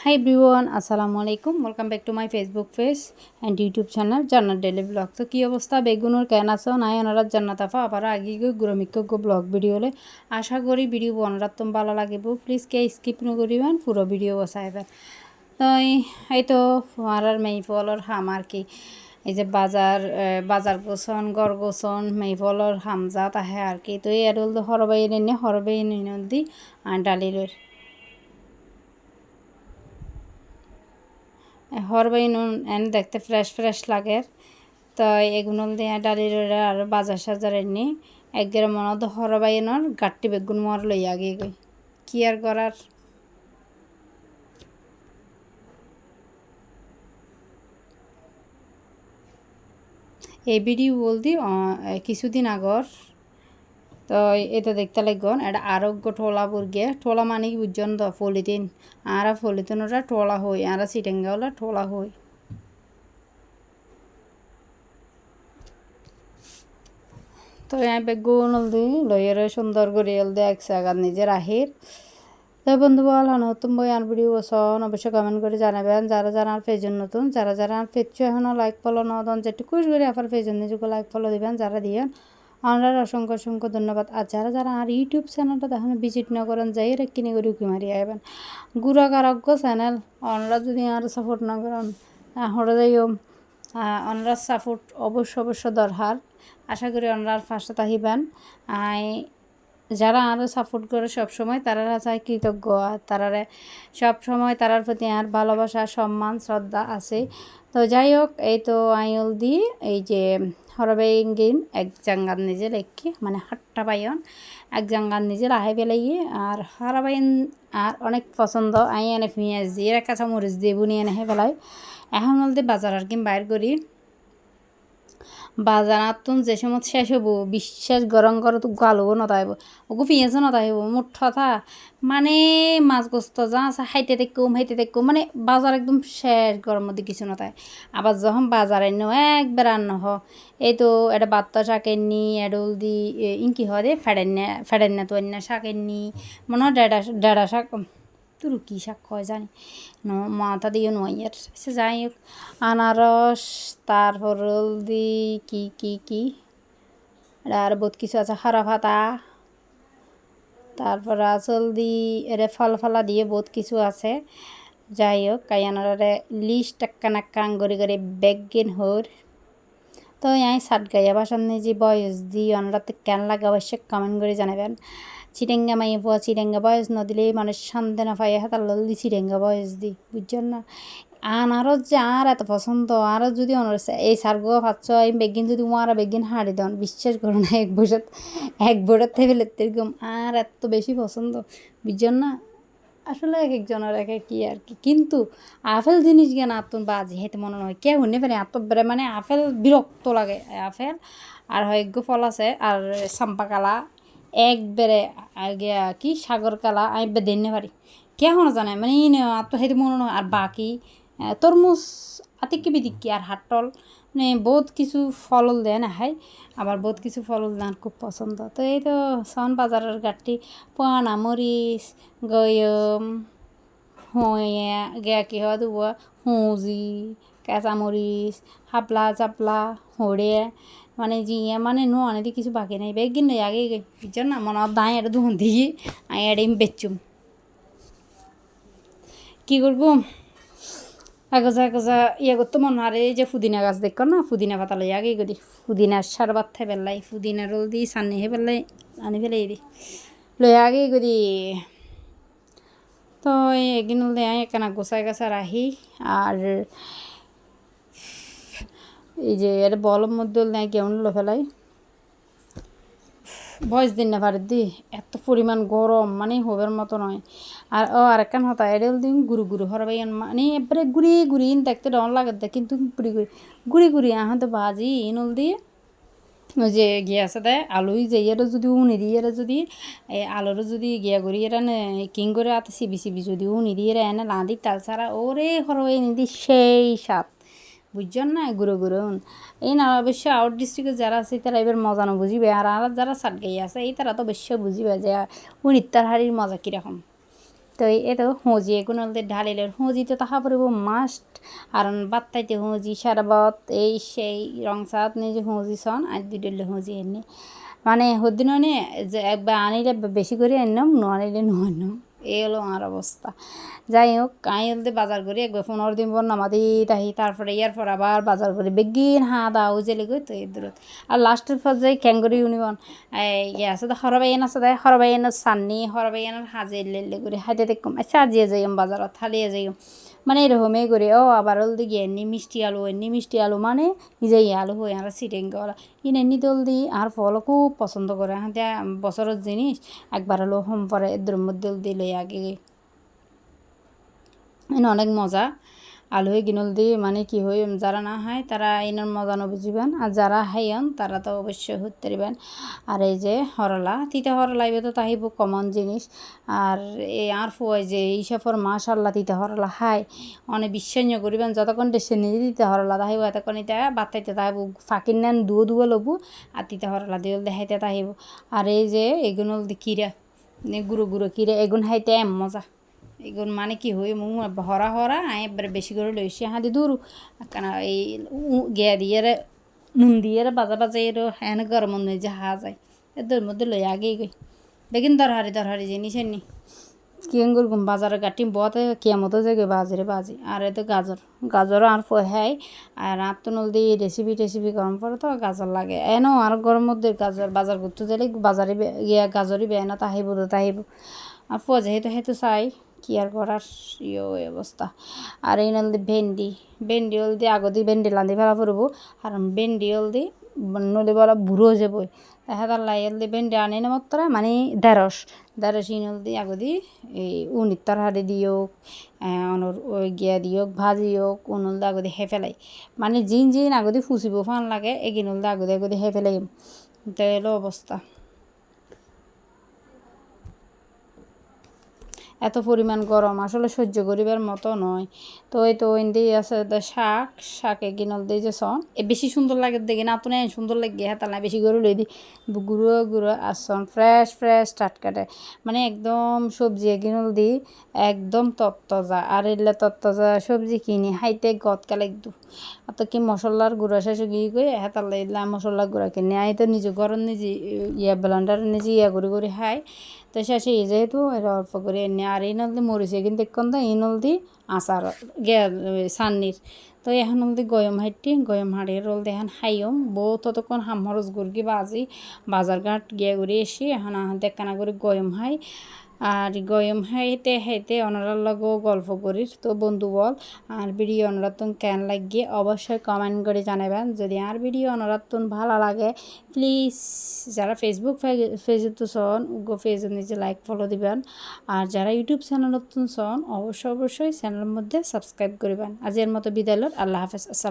Hi everyone, আসসালামু আলাইকুম। Welcome back to my Facebook page and YouTube channel জান্নাত daily blog. তো কী অবস্থা বেগুনোর কেন আছো নাই ওনারা জান্নাত আফা আবার আগে গিয়ে গুরমিক্য ব্লগ ভিডিও হলে আশা করি ভিডিও বনার তুম ভালো লাগিব। প্লিজ কে স্কিপ নকরিবেন, পুরো ভিডিও বসাইবেন। তো এই তো আর মেইফলর হাম আর কি এই যে বাজার গোছন গড় গোছন মেইফলর হামজাত আহে আর কি। তো এই এডল হরবাই দি ডালির হরবাই নুন এন দেখতে ফ্রেশ লাগে। তো এগুলো দিয়ে ডালির আর বাজার সাজার এনে একগের মনত হরবাইনর গাট্টি বেগুন মর লই আগে গই কি আর করার। এই ভিডিও বলতে কিছুদিন আগর তো এটা দেখতে লাগন এটা আরোগ্য টোলা বুর্গে টোলা মানে কি বুঝছেন তো পলিথিন আর পলিথিন ওরা টোলা হই আর সিটেঙ্গাওলা টোলা হই। তো বেগুন হলদি লইয়ের সুন্দর করে হলদি এক জায়গা নিজের আহির। তো বন্ধুবল নতুন বই আর ভিডিও বসন অবশ্যই কমেন্ট করে জানাবেন। যারা যারা আর পেজের নতুন যারা যারা আর পেজছো এখনও লাইক ফলো নদন যেটুকু করে আপনার পেজের নিজেকে লাইক ফলো দিবেন যারা দিয়েন আপনার অসংখ্য ধন্যবাদ। আর যারা যারা আর ইউটিউব চ্যানেলটা এখন ভিজিট না করেন যাই কিনে করে উকি মারি আইবেন গুড়াগারজ্ঞ চ্যানেল ওনারা যদি আর সাপোর্ট না করেন হরে যাইও ওনারা সাপোর্ট অবশ্য দরকার। আশা করি ওনার পাশে থাকিবেন। যারা আরও সাপোর্ট করে সবসময় তারা চায় কৃতজ্ঞ আর তারারে সবসময় তারার প্রতি আর ভালোবাসা সম্মান শ্রদ্ধা আছে। তো যাই হোক এই তো আইল দি এই যে হরবেঙ্গিন এক জাঙ্গার নিজে লেখি মানে হাট্টা পাইন এক জাঙ্গার নিজে রাহে পেলাই আর হরবাইন আর অনেক পছন্দ আই এনে পেঁয়াজ দিয়ে কাঁচা মরিচ দিয়ে বুনিয়ে এনে পেলাই এখন বলতে বাজার আর কি বাইর করি বাজারাতুন যে সময় শেষ হবো বিশ্বাস গরম তো গালবো নতাইব ওগো পেঁয়াজও নতাইব মুঠা মানে মাছ গোস্ত যা আছে হাইতে দেখুম মানে বাজার একদম শেষ গরম মধ্যে কিছু নতায়। আবার যখন বাজার এনে একবার রান্না এই তো এটা বাত্তা শাকের নি এডল দি ইনকি হয় দে ফেডেন তো এনে শাকের নি মনে হয় ডেড়া শাক তোর কী শাক হয় জানি মাথা দিয়ে নোয়াইয়ার সে যাই হোক আনারস তারপর দি কি আর বহুত কিছু আছে খারা ফাতা তারপর আসল দি এরে ফল ফলা দিয়ে বহুত কিছু আছে। যাই হোক কাইয়ানারে লিস্ট টাক্কা করে বেগিন হর। তো আই সাত গাইয়া বাসার নিজে বয়স দি অনরাতে কেন লাগে অবশ্যই কমেন্ট করে জানাবেন। চিটেঙ্গা মাইয়ে পোয়া চিটেঙ্গা বয়স ন দিলে মানুষ শান্তি না পাই হাতার লদি চিটেঙ্গা বয়স দি বুঝছেন না। আরও যে আর এত পছন্দ আরও যদি এই সারগো ভাবছ এই বেগিন যদি আর বেগিন হাড়ি দেন বিশ্বাস করো না এক বোটার থেকে এরকম আর এত বেশি পছন্দ বুঝছেন না। আসলে এক একজনের এক কি আর কি কিন্তু আপেল জিনিস জ্ঞান আত্ম বাজি হেতে মনে হয় কে হইনে পারে আত্ম মানে আপেল বিরক্ত লাগে আপেল আর হয়জ্ঞ ফল আছে আর চাম্পা কালা একবারে আগে কি সাগর কালা আমি দিনে পারি কে হনো জানে মানে আত্ম হেতে মনে হয়। আর বাকি তরমুজ আতিকি বিদিকি আর হাটল মানে বহুত কিছু ফলল দেয় না হয় আবার বহুত কিছু ফলল দেন খুব পছন্দ। তো এই তো সন বাজারের গাঠটি পানা মরিচ গয়ম হইয়া গিয়া কি হয় দেবো হুঁজি কাঁচামরিচ হাপলা চাপলা হড়ে মানে জিয়া মানে নো অনেক কিছু বাকি নেই বেগিন নেই আগে বুঝছেন না মনে হয় দাঁড়িয়ে এটা দুহন দিয়ে আমি এটা বেচুম কী করবো এগোজা ইয়ে করতো মনে হয় এই যে পুদিনা গাছ দেখো না পুদিনা পাতা লই আগে গদি পুদিনার সারবাত খাই পেলাই পুদিনা রোল দিই সান্নি হে পেলাই আনি পেলাই দি লই আগে গদি। তো এগিন দেয় এখানে গোছায় গাছা রাহি আর এই যে এটা বলর মধ্যে নেয় কেমন লো ফেলাই বয়স দিন না পারে দি এত পরিমাণ গরম মানে হবের মতো নয়। আর আরেকখান হতা এডেল দিন গুরু হরবাইন মানে এবারে গুড়ি দেখতে ডর লাগে দেখ কিন্তু গুড়ি আহতে বাজি ইনল দিয়ে ওই যে গিয়া আছে দেয় আলুই যে এরা যদি উনি দিয়ে এরা যদি আলুরও যদি গিয়া করি এরা কিং করে আতে সিবি যদি উনি দিয়ে এরা এনে লাঁদি তাছাড়া ওরে হরবাইন দি সেই স্বাদ বুঝছেন না গুঁড়ো এই না অবশ্য আউট ডিস্ট্রিক্টে যারা আছে তারা এবার মজা না বুঝিবে আর যারা সাট গাই আছে এই তারা তো অবশ্যই বুঝিবে যে উনিত্তার হাড়ির মজা কীরকম। তো এতো হুঁজি এগুলো ঢালিলে হুঁজি তো তাহা পড়ব মাস্ট আর বাত্তাইতে হুঁজি সারাবত এই সেই রং সাত নিজে হুঁজি সন আর দুইডলে হুঁজি এনে মানে হদিন যে একবার আনিলে বেশি করে আনলাম ন আনিলে ন আনলাম এই হলো আমার অবস্থা। যাই হোক আমি হলতে বাজার করি একবার 15 দিন পর নামাদি তাহি তারপরে ইয়ার পর আবার বাজার করি বেগিন দা উজেলে গই তো এর দূরত আর লাস্টের পর যাই ক্যাঙ্গরি ইউনিবন ইয়ে আছে তো হরবাইন আছে তাই হরবাইনের সান্নি হরবাইনের হাজে লেলে করে হাইতে দেখুম আচ্ছা আজিয়ে যাইম বাজারত হালিয়ে যাইম মানে এরকমই করে ও আবার হলদি গিয়ে এমনি মিষ্টি আলু মানে নিজেই আলু হয়ে আর সিটেং গলা এমনি দলদি আর ফলও খুব পছন্দ করে হ্যাঁ বছরের জিনিস একবার হলো হোম পরে এদের মধ্যে দিলে আগে অনেক মজা আলু গিনল দিয়ে মানে কি হয় যারা না হয় তারা এনার মজা নবুঝিবেন আর যারা হাইয়ন তারা তো অবশ্যই হতে পারবেন। আর এই যে হরলা তিতা হরলা এবার তো তাহিব কমন জিনিস আর এই আর ফুয়াই যে এইসবর মাশাল্লাহ তিতা হরলা হাই অনেক বিশ্বান্য করিবেন যতক্ষণ দেশে নিজে তিতা হরলা তাহিব এতক্ষণ এটা বাতাইতে তাহিব ফাঁকির নেন দুয়ো লবু আর তিতা হরলা দিয়ে দেখাইতে তাহিব। আর এই যে এগুলো কিরা গুঁড়ো কিরা এগুন হাইতে মজা এগুন মানে কি হই মু হরা আই এবারে বেশি করে লইছি হাদি দূর কেন এই গিয়া দিয়ে নুন দিয়ে বাজা এর হ্যাঁ গরম নই যে হা যায় এদের মধ্যে লই আগেই গই বেগিন দরহারি জিনিস নি কিং করগুম বাজারে গাটি বতে কিয়ামতো যে বাজি আর এতো গাজর আর হ্যাঁ আর তো নল দিয়ে রেসিপি গরম পরে তো গাজর লাগে এনো আর গরম মধ্যে গাজর বাজার করতে গেলে বাজারে গিয়া গাজরই বেয় না তাহিব আর যেহেতু চাই কি আর করার অবস্থা। আর এই নলদি ভেন্ডি হলদি আগদি ভেন্ডি লাঁধি ফেলা পড়বো আর ভেন্ডি হলদি নলি বলা বুড়ো যাবই হেতার লাই হলদি ভেন্ডি আনি না মাত্র মানে দেড়শ ইন হলদি আগদি এই উনির তরহারি দিয়ক অনর ওই গিয়া দিয়ক ভাজি হোক উনলদি আগদি হে ফেলাই মানে জিন আগদি ফুচিব ফান লাগে এগিন হলদি আগদি হে ফেলাই তো এলো অবস্থা। এত পরিমাণ গরম আসলে সহ্য করিবার মতো নয়। তো এই তো ইন্দি আছে শাকে গিনল দিয়ে যে সন এ বেশি সুন্দর লাগে দেখি না আপনি সুন্দর লাগে হ্যাঁ তাহলে বেশি করে লই দিই গুঁড়ো আসন ফ্রেশ টাটকাটে মানে একদম সবজি গিনল দিই একদম তত্তজা আর এলে তত্তজা সবজি কিনি হাইতে গতকা লাগদু আর তো কি মশলার গুঁড়া শেষে গিয়ে গই হ্যাঁ তাহলে এলে মশলার গুঁড়া কিনে আই তো নিজে ঘরের নিজে ব্লেন্ডার নিজে করে খাই তো শেষে যেহেতু এটা অল্প করে এনে আর এই নলদি মরিছে কিন্তু এখন তো এই নলদি আচার সান্নির তো এখন নলদি গয়ম হাড়িয়ে রোল দেখান হাইম বউ ততক্ষণ হামহরস গুরগি বাজার ঘাট গিয়ে ঘুরে এসি এখন দেখানা করে গয়ম হাই আর গয়ম হাইতে অনারার লগেও গল্প করি তো বন্ধু বল আর ভিডিও অনরাতন কেন লাগিয়ে অবশ্যই কমেন্ট করে জানাবেন যদি আর ভিডিও অনরাতন ভালো লাগে প্লিজ যারা ফেসবুক পেজে সন পেজের নিচে লাইক ফলো দিবেন আর যারা ইউটিউব চ্যানেলত সন অবশ্যই চ্যানেলের মধ্যে সাবস্ক্রাইব করবেন। আজকের মতো বিদায় আল্লাহ হাফেজ আসসালাম।